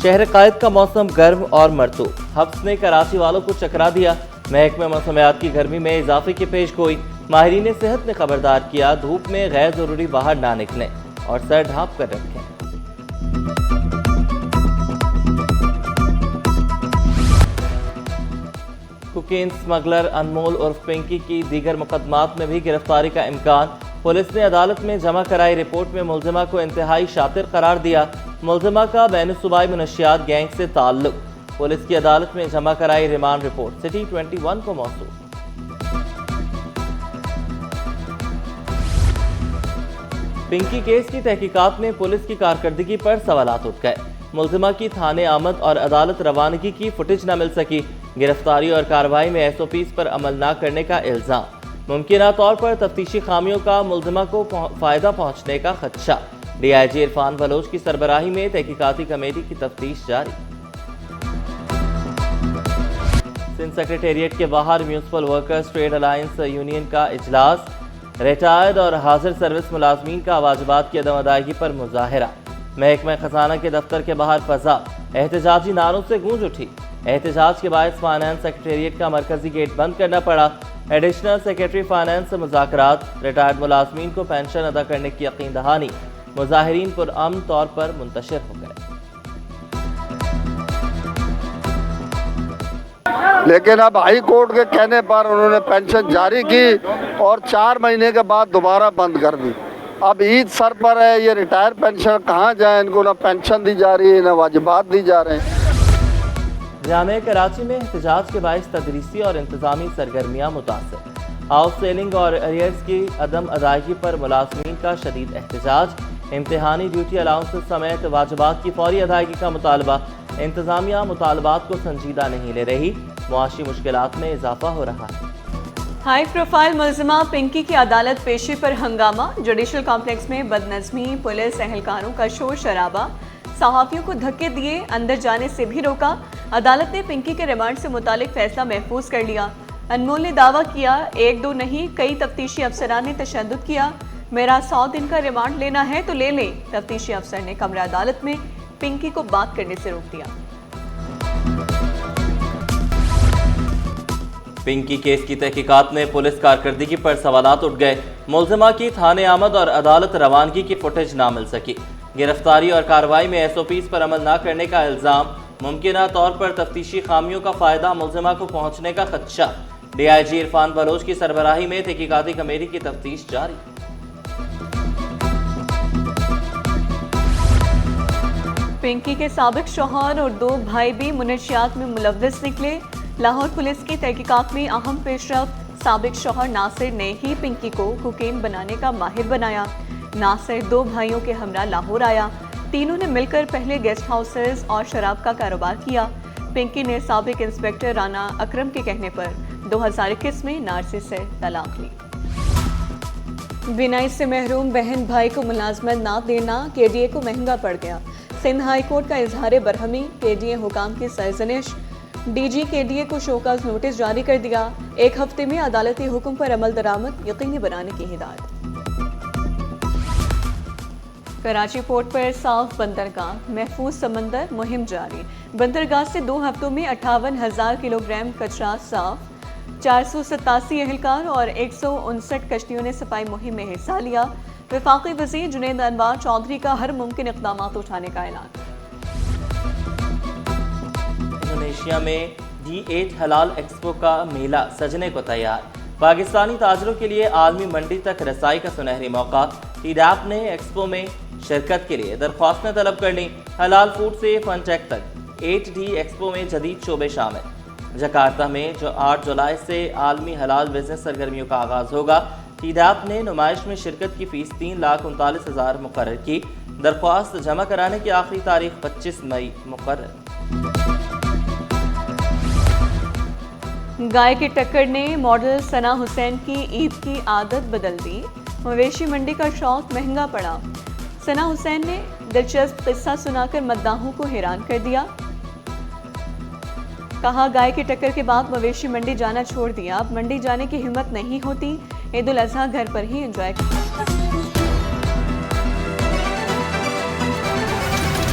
शहर कायद का मौसम गर्म और मरतूब। हफ्स ने कराची वालों को चकरा दिया। महकमे मौसमियात की गर्मी में इजाफे की पेश गोई। माहिरीन सेहत ने खबरदार किया, धूप में गैर जरूरी बाहर ना निकलें और सर ढांप कर रखें। कोकीन स्मगलर अनमोल उर्फ पिंकी की दीगर मुकदमात में भी गिरफ्तारी का इम्कान। पुलिस ने अदालत में जमा कराई रिपोर्ट में मुलजिमा को इंतहाई शातिर करार दिया। मुलजिमा का बैनुसूबाई मुनशियात गैंग से ताल्लुक। पुलिस की अदालत में जमा कराई रिमांड रिपोर्ट सिटी 21 को मौसूल। पिंकी केस की तहकीकात में पुलिस की कारकर्दगी पर सवालात उठ गए। मुलजिमा की थाने आमद और अदालत रवानगी की फुटेज न मिल सकी। गिरफ्तारी और कार्रवाई में SOPs पर अमल न करने का इल्जाम। मुमकिना तौर पर तफ्तीशी खामियों का मुलजिमा को फायदा पहुंचने का खदशा। DIG इरफान बलोच की सरबराही में तहकीकाती कमेटी की तफ्तीश जारी। सिंध सेक्रेटेरिएट के बाहर municipal workers trade alliance union का इजलास। रिटायर्ड और हाजिर सर्विस मुलाजमीन का वाजिबात की अदम अदायगी पर मुजाहिरा। महकमा खजाना के दफ्तर के बाहर फजा एहतजाजी नारों से गूंज उठी। एहतजाज के बायस फाइनेंस सेक्रेटेरिएट का मरकजी गेट बंद करना पड़ा। एडिशनल सेक्रेटरी फाइनेंस से मुज़ाकरात। रिटायर्ड मुलाजमीन को पेंशन अदा करने की यकीन दहानी। मुजाहिरीन पुरअमन तौर पर मुंतशिर हो गए। लेकिन अब हाई कोर्ट के कहने पर उन्होंने पेंशन जारी की और 4 महीने के बाद दोबारा बंद कर दी। अब ईद सर पर है, ये रिटायर पेंशन कहाँ जाए? इनको ना पेंशन दी जा रही है, ना वाजिबात दी जा रहे हैं। जामे कराची में एहतजाज के बायस तदरीसी और इंतजामी सरगर्मियाँ मुतासर। हाउस सेलिंग और अरियर्स की अदम अदायगी पर मुलाजमीन का शदीद एहतजाज। इम्तिहानी ड्यूटी अलाउंसेस समेत वाजिबात की फौरी अदायगी का मुतालबा। इंतजामिया मुतालबात को संजीदा नहीं ले रही। मुआशी मुश्किलात में इजाफा हो रहा है। हाई प्रोफाइल मुलजिमा पिंकी की अदालत पेशी पर हंगामा। जुडिशल कॉम्प्लेक्स में बदनज़मी, पुलिस एहलकारों का शोर शराबा। सहाफ़ियों को धक्के दिए, अंदर जाने से भी रोका। अदालत ने पिंकी के रिमांड से मुतालिक फैसला महफूज कर लिया। अनमोल ने दावा किया, 1-2 नहीं कई तफ्तीशी अफसरान ने तशद्दुद किया। मेरा 100 दिन का रिमांड लेना है तो ले लें। तफ्तीशी अफसर ने कमरा अदालत में पिंकी को बात करने से रोक दिया। पिंकी केस की तहकीकात में पुलिस कारकर्दगी पर सवालात उठ गए। मुलजिमा की थाने आमद और अदालत रवानगी की फुटेज ना मिल सकी। गिरफ्तारी और कार्रवाई में SOPs पर अमल न करने का इल्जाम। मुमकिना तौर पर तफ्तीशी खामियों का फायदा मुलजिमा को पहुंचने का खदशा। DIG इरफान बलोच की सरबराही में तहकीकाती कमेटी की तफ्तीश जारी। पिंकी के साबिक शौहर और 2 भाई भी मुनशियात में मुलव्वस निकले। लाहौर पुलिस की तहकीकात में अहम पेशरफ्त। साबिक शौहर नासिर ने ही पिंकी को कोकेन बनाने का माहिर बनाया। नासिर 2 भाइयों के हमरा लाहौर आया। तीनों ने मिलकर पहले गेस्ट हाउसेस और शराब का कारोबार किया। पिंकी ने साबिक इंस्पेक्टर राना अकरम के कहने पर 2021 में नार्सी से तलाक ली। बिनाई से महरूम बहन भाई को मुलाजमत ना देना KDA को महंगा पड़ गया। सिंध हाई कोर्ट का इजहार बरहमी। KDA हुकाम की सरजनिश। DG KDA को शोकाज नोटिस जारी कर दिया। 1 हफ्ते में अदालती हुक्म पर अमल दरामद यकीनी बनाने की हिदायत। कराची पोर्ट पर साफ बंदरगाह, महफूज समंदर मुहिम जारी। बंदरगाह से 2 हफ्तों में 58,000 किलोग्राम कचरा साफ। 487 एहलकार और 159 कश्तियों ने सफाई मुहिम में हिस्सा लिया। वफाकी वज़ीर जुनैद अनवार चौधरी का हर मुमकिन इक़दाम उठाने का ऐलान। इंडोनेशिया में G8 हलाल एक्सपो का मेला सजने को तैयार। पाकिस्तानी ताजरों के लिए आलमी मंडी तक रसाई का सुनहरी मौका। TDAP ने एक्सपो में शिरकत के लिए दरख्वास्तें तलब कर ली। हलाल फूड से फनटेक तक 8D एक्सपो में जदीद शोबे शामिल। जकार्ता में जो 8 जुलाई से आलमी हलाल बिजनेस सरगर्मियों का आगाज होगा। TDAP ने नुमाइश में शिरकत की फीस 3,39,000 मुकर्रर की। दरख्वास्त जमा कराने की आखिरी तारीख 25 मई मुकर्रर। गाय की टक्कर ने मॉडल सना हुसैन की ईद की आदत बदल दी। मवेशी मंडी का शौक महंगा पड़ा। सना हुसैन ने दिलचस्प किस्सा सुनाकर मद्दाहों को हैरान कर दिया। कहा, गाय की टक्कर के बाद मवेशी मंडी जाना छोड़ दिया। अब मंडी जाने की हिम्मत नहीं होती। ईद उल अजहा घर पर ही एंजॉय